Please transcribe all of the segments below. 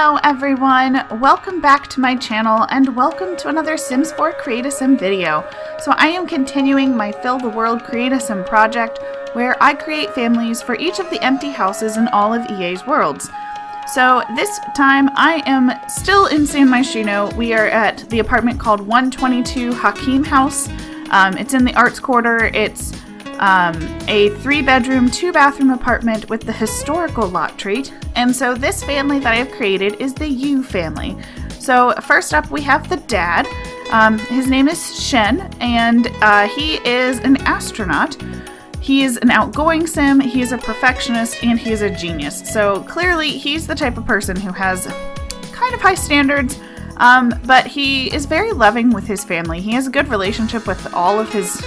Hello everyone, welcome back to my channel and welcome to another Sims 4 Create-A-Sim video. So I am continuing my Fill the World Create-A-Sim project where I create families for each of the empty houses in all of EA's worlds. So this time I am still in San Myshuno. We are at the apartment called 122 Hakim House. It's in the Arts Quarter. It's a 3-bedroom, 2-bathroom apartment with the historical lot treat. And so this family that I have created is the Yu family. So first up we have the dad. His name is Shen, and he is an astronaut. He is an outgoing sim, he is a perfectionist, and he is a genius. So clearly he's the type of person who has kind of high standards, but he is very loving with his family. He has a good relationship with all of his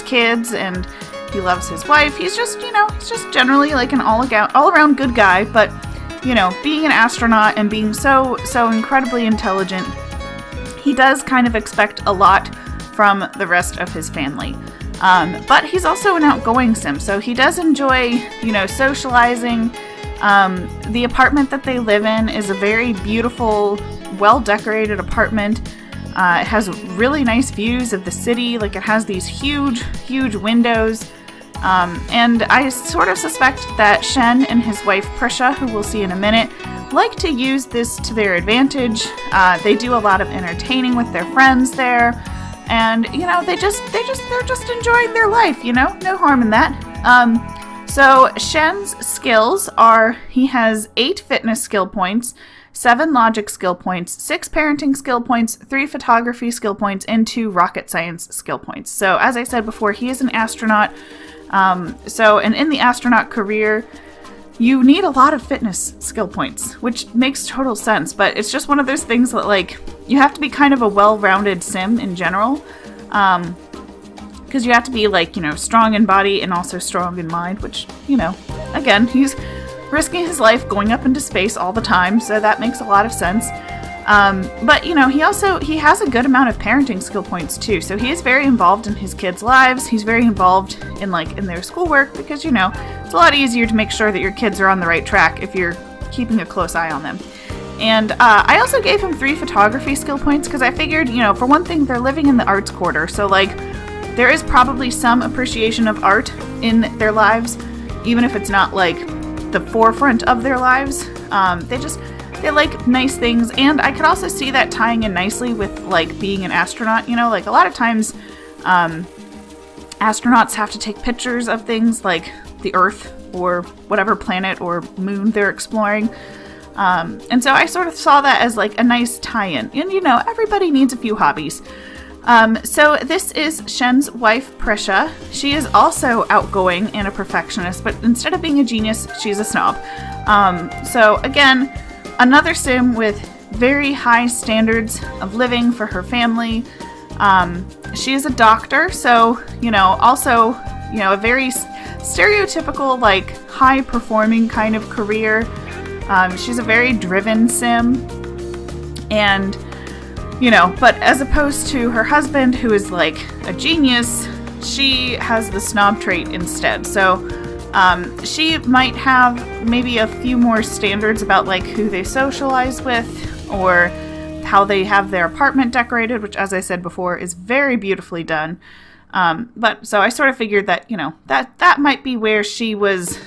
kids, and he loves his wife. He's just generally like an all-around good guy, but, being an astronaut and being so incredibly intelligent, he does kind of expect a lot from the rest of his family. But he's also an outgoing sim, so he does enjoy, socializing. The apartment that they live in is a very beautiful, well-decorated apartment. It has really nice views of the city, like it has these huge windows, and I sort of suspect that Shen and his wife Prisha, who we'll see in a minute, like to use this to their advantage. They do a lot of entertaining with their friends there, and they're just enjoying their life, no harm in that. So Shen's skills are, he has 8 fitness skill points, 7 logic skill points, 6 parenting skill points, 3 photography skill points, and 2 rocket science skill points. So as I said before, he is an astronaut. And in the astronaut career, you need a lot of fitness skill points, which makes total sense, but it's just one of those things that, like, you have to be kind of a well-rounded sim in general, because you have to be, like, strong in body and also strong in mind, which, again, he's risking his life going up into space all the time, so that makes a lot of sense. But he has a good amount of parenting skill points too, so he is very involved in his kids' lives. He's very involved in their schoolwork, because it's a lot easier to make sure that your kids are on the right track if you're keeping a close eye on them. And I also gave him 3 photography skill points because I figured, for one thing, they're living in the Arts Quarter, so there is probably some appreciation of art in their lives, even if it's not the forefront of their lives. They like nice things, and I could also see that tying in nicely with being an astronaut. A lot of times astronauts have to take pictures of things like the Earth or whatever planet or moon they're exploring, and so I sort of saw that as a nice tie-in, and everybody needs a few hobbies. So this is Shen's wife, Prisha. She is also outgoing and a perfectionist, but instead of being a genius, she's a snob. So again, another sim with very high standards of living for her family. She is a doctor, so, also, a very stereotypical, high-performing kind of career. She's a very driven sim, and but as opposed to her husband, who is a genius, she has the snob trait instead. So she might have maybe a few more standards about who they socialize with or how they have their apartment decorated, which, as I said before, is very beautifully done. But so I sort of figured that that might be where she was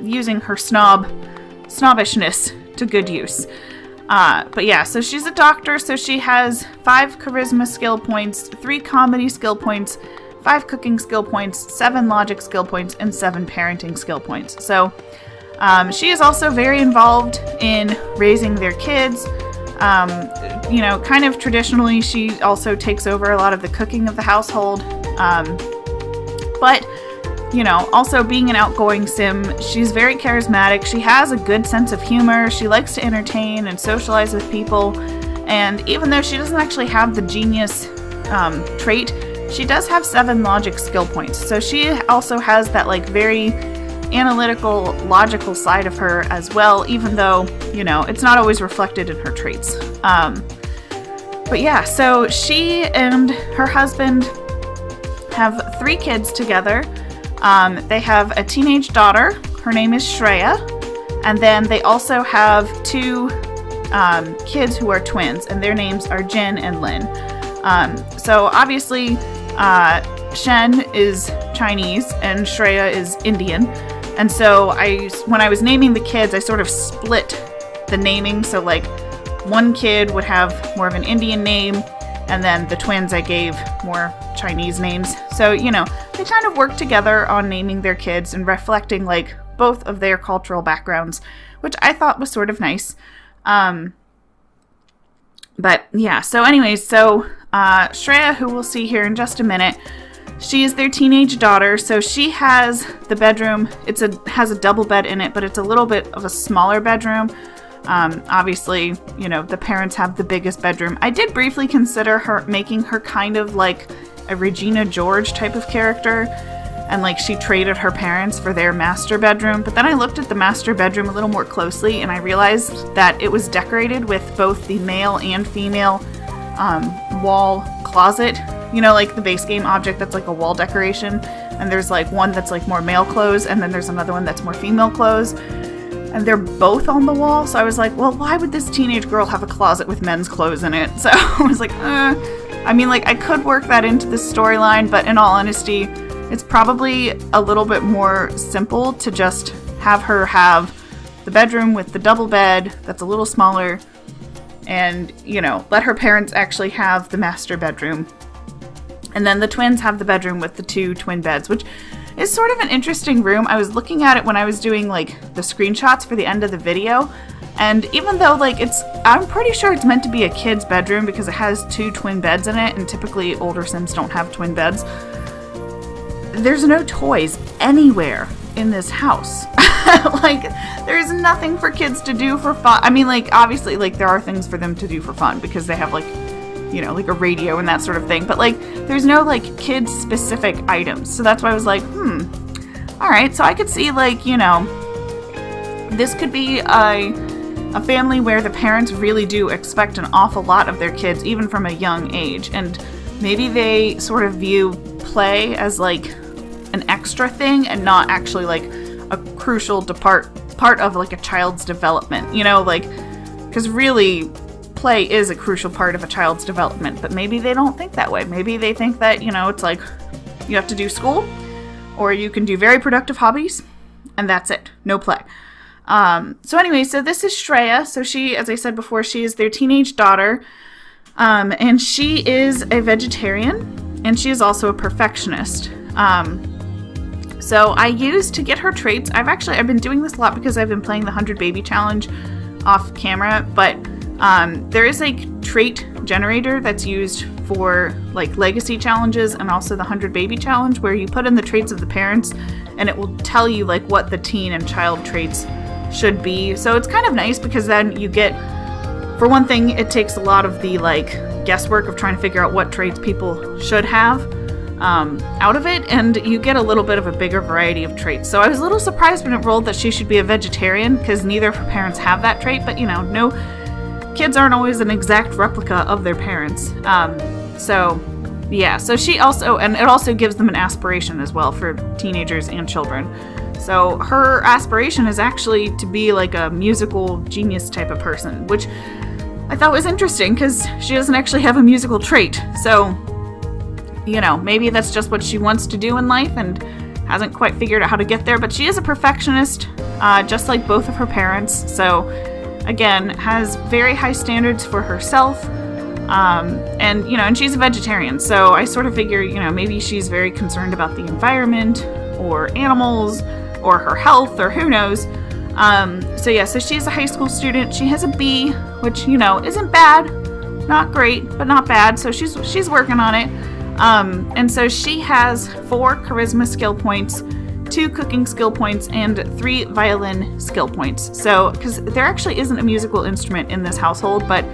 using her snobbishness to good use. But yeah, so she's a doctor, so she has 5 charisma skill points, 3 comedy skill points, 5 cooking skill points, 7 logic skill points, and 7 parenting skill points. So she is also very involved in raising their kids. Kind of traditionally, she also takes over a lot of the cooking of the household. But also being an outgoing sim, she's very charismatic. She has a good sense of humor. She likes to entertain and socialize with people. And even though she doesn't actually have the genius trait, she does have 7 logic skill points. So she also has that very analytical, logical side of her as well, even though, it's not always reflected in her traits. But yeah, so she and her husband have 3 kids together. They have a teenage daughter. Her name is Shreya. And then they also have two kids who are twins, and their names are Jin and Lin. So obviously, Shen is Chinese and Shreya is Indian. And so when I was naming the kids, I sort of split the naming. So like one kid would have more of an Indian name, and then the twins I gave more Chinese names. So, you know, they kind of work together on naming their kids and reflecting like both of their cultural backgrounds, which I thought was sort of nice. But yeah, so anyways, Shreya, who we'll see here in just a minute, she is their teenage daughter. So she has the bedroom. Has a double bed in it, but it's a little bit of a smaller bedroom. Obviously, you know, the parents have the biggest bedroom. I did briefly consider making her kind of like a Regina George type of character, and like she traded her parents for their master bedroom. But then I looked at the master bedroom a little more closely, and I realized that it was decorated with both the male and female wall closet. You know, like the base game object that's like a wall decoration, and there's like one that's like more male clothes, and then there's another one that's more female clothes, and they're both on the wall. So I was like, well, why would this teenage girl have a closet with men's clothes in it? So I was like, I mean, like I could work that into the storyline, but in all honesty, it's probably a little bit more simple to just have her have the bedroom with the double bed that's a little smaller, and, you know, let her parents actually have the master bedroom. And then the twins have the bedroom with the two twin beds, which is sort of an interesting room. I was looking at it when I was doing like the screenshots for the end of the video. And even though like I'm pretty sure it's meant to be a kid's bedroom because it has two twin beds in it, and typically older Sims don't have twin beds. There's no toys anywhere in this house. Like, there's nothing for kids to do for fun. I mean, like, obviously, like, there are things for them to do for fun because they have, like, you know, like a radio and that sort of thing. But, like, there's no, like, kids-specific items. So that's why I was like, alright, so I could see, like, you know, this could be a family where the parents really do expect an awful lot of their kids, even from a young age. And maybe they sort of view play as, like, an extra thing and not actually, like, a crucial part of, like, a child's development. You know, like, because really, play is a crucial part of a child's development, but maybe they don't think that way. Maybe they think that, you know, it's like you have to do school, or you can do very productive hobbies, and that's it. No play. So anyway, so this is Shreya. So she, as I said before, she is their teenage daughter, and she is a vegetarian, and she is also a perfectionist. So I used to get her traits. I've been doing this a lot because I've been playing the 100 Baby Challenge off camera, but there is a trait generator that's used for like legacy challenges and also the 100 Baby Challenge, where you put in the traits of the parents and it will tell you like what the teen and child traits should be. So it's kind of nice because then you get, for one thing, it takes a lot of the like guesswork of trying to figure out what traits people should have out of it, and you get a little bit of a bigger variety of traits. So I was a little surprised when it rolled that she should be a vegetarian because neither of her parents have that trait, but you know, no kids aren't always an exact replica of their parents. So yeah, so she also, and it also gives them an aspiration as well for teenagers and children. So her aspiration is actually to be like a musical genius type of person, which I thought was interesting because she doesn't actually have a musical trait. So, you know, maybe that's just what she wants to do in life and hasn't quite figured out how to get there. But she is a perfectionist, just like both of her parents. So, again, has very high standards for herself. And, you know, and she's a vegetarian. So I sort of figure, you know, maybe she's very concerned about the environment or animals or her health or who knows. So yeah, so she's a high school student. She has a B, which, you know, isn't bad. Not great, but not bad. So she's working on it. And so she has 4 charisma skill points, 2 cooking skill points, and 3 violin skill points. So, because there actually isn't a musical instrument in this household, but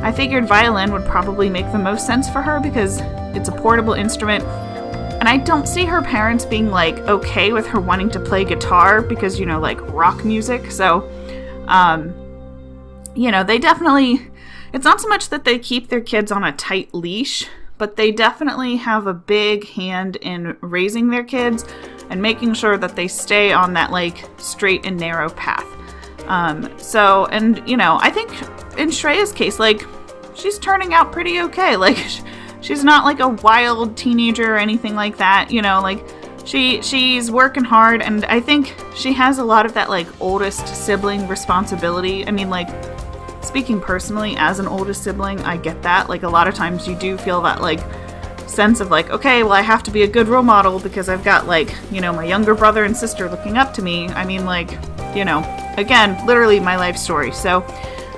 I figured violin would probably make the most sense for her because it's a portable instrument. And I don't see her parents being like okay with her wanting to play guitar because, you know, like rock music. So, you know, they definitely, it's not so much that they keep their kids on a tight leash, but they definitely have a big hand in raising their kids and making sure that they stay on that like straight and narrow path. So, and, you know, I think in Shreya's case, like, she's turning out pretty okay. Like, she's not like a wild teenager or anything like that, you know, like, she's working hard, and I think she has a lot of that, like, oldest sibling responsibility. I mean, like, speaking personally as an oldest sibling, I get that. Like, a lot of times you do feel that, like, sense of, like, okay, well, I have to be a good role model because I've got, like, you know, my younger brother and sister looking up to me. I mean, like, you know, again, literally my life story. So,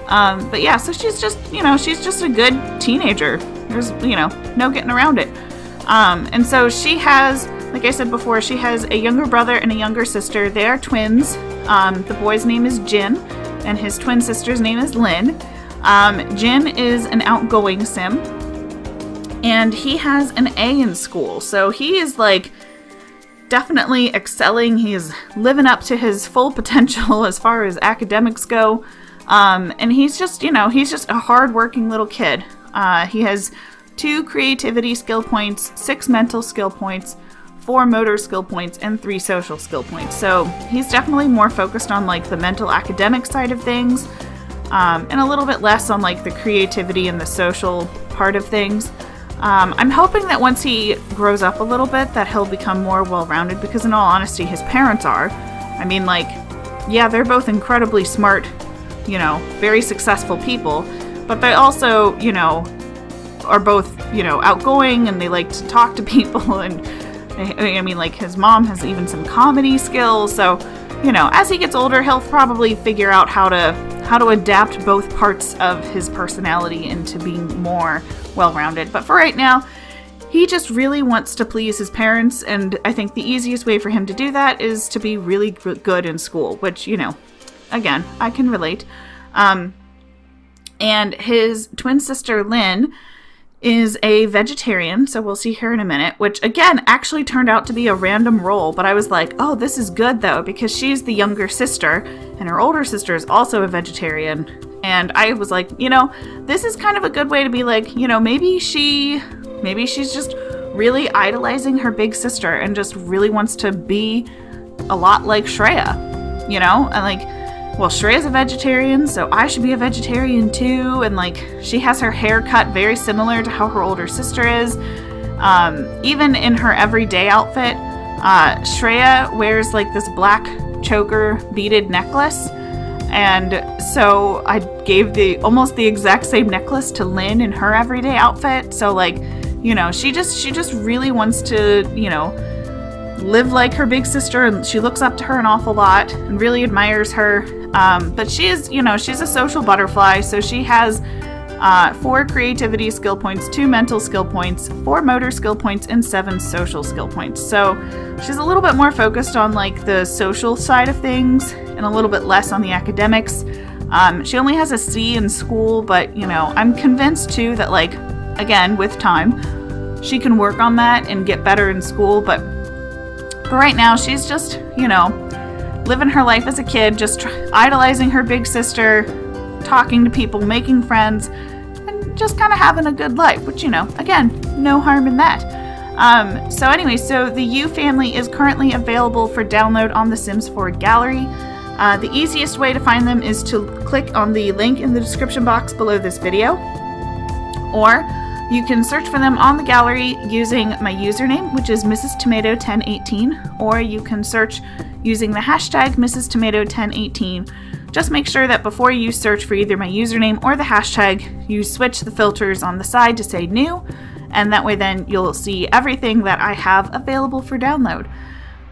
but yeah, so she's just, you know, she's just a good teenager. There's, you know, no getting around it. And so she has, like I said before, she has a younger brother and a younger sister. They are twins. The boy's name is Jin, and his twin sister's name is Lin. Jin is an outgoing sim, and he has an A in school. So he is, like, definitely excelling. He is living up to his full potential as far as academics go. And he's just, you know, he's just a hard-working little kid. He has 2 creativity skill points, 6 mental skill points, 4 motor skill points, and 3 social skill points. So he's definitely more focused on, like, the mental academic side of things, and a little bit less on, like, the creativity and the social part of things. I'm hoping that once he grows up a little bit that he'll become more well-rounded, because in all honesty, his parents are. I mean, like, yeah, they're both incredibly smart, you know, very successful people, but they also, you know, are both, you know, outgoing, and they like to talk to people, and I mean, like, his mom has even some comedy skills. So, you know, as he gets older, he'll probably figure out how to adapt both parts of his personality into being more well-rounded. But for right now, he just really wants to please his parents, and I think the easiest way for him to do that is to be really good in school, which, you know, again, I can relate. And his twin sister, Lin, is a vegetarian, so we'll see her in a minute, which, again, actually turned out to be a random role, but I was like, oh, this is good, though, because she's the younger sister, and her older sister is also a vegetarian, and I was like, you know, this is kind of a good way to be like, you know, maybe she's just really idolizing her big sister and just really wants to be a lot like Shreya, you know, and, like, well, Shreya's a vegetarian, so I should be a vegetarian too. And, like, she has her hair cut very similar to how her older sister is. Even in her everyday outfit, Shreya wears, like, this black choker beaded necklace. And so I gave almost the exact same necklace to Lin in her everyday outfit. So, like, you know, she just really wants to, you know, live like her big sister, and she looks up to her an awful lot and really admires her. But she is, you know, she's a social butterfly, so she has 4 creativity skill points, 2 mental skill points, 4 motor skill points, and 7 social skill points. So she's a little bit more focused on, like, the social side of things and a little bit less on the academics. She only has a C in school, but, you know, I'm convinced too that, like, again, with time, she can work on that and get better in school. But for right now, she's just, you know, living her life as a kid, just idolizing her big sister, talking to people, making friends, and just kind of having a good life, which, you know, again, no harm in that. So anyway, so the U family is currently available for download on the Sims 4 gallery. The easiest way to find them is to click on the link in the description box below this video, or you can search for them on the gallery using my username, which is Mrs. Tomato 1018, or you can search using the hashtag Mrs. Tomato 1018. Just make sure that before you search for either my username or the hashtag, you switch the filters on the side to say new, and that way then you'll see everything that I have available for download.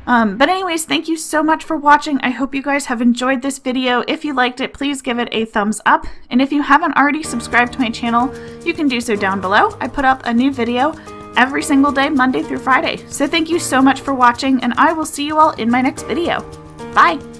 But anyways, thank you so much for watching. I hope you guys have enjoyed this video. If you liked it, please give it a thumbs up. And if you haven't already subscribed to my channel, you can do so down below. I put up a new video every single day, Monday through Friday. So thank you so much for watching, and I will see you all in my next video. Bye!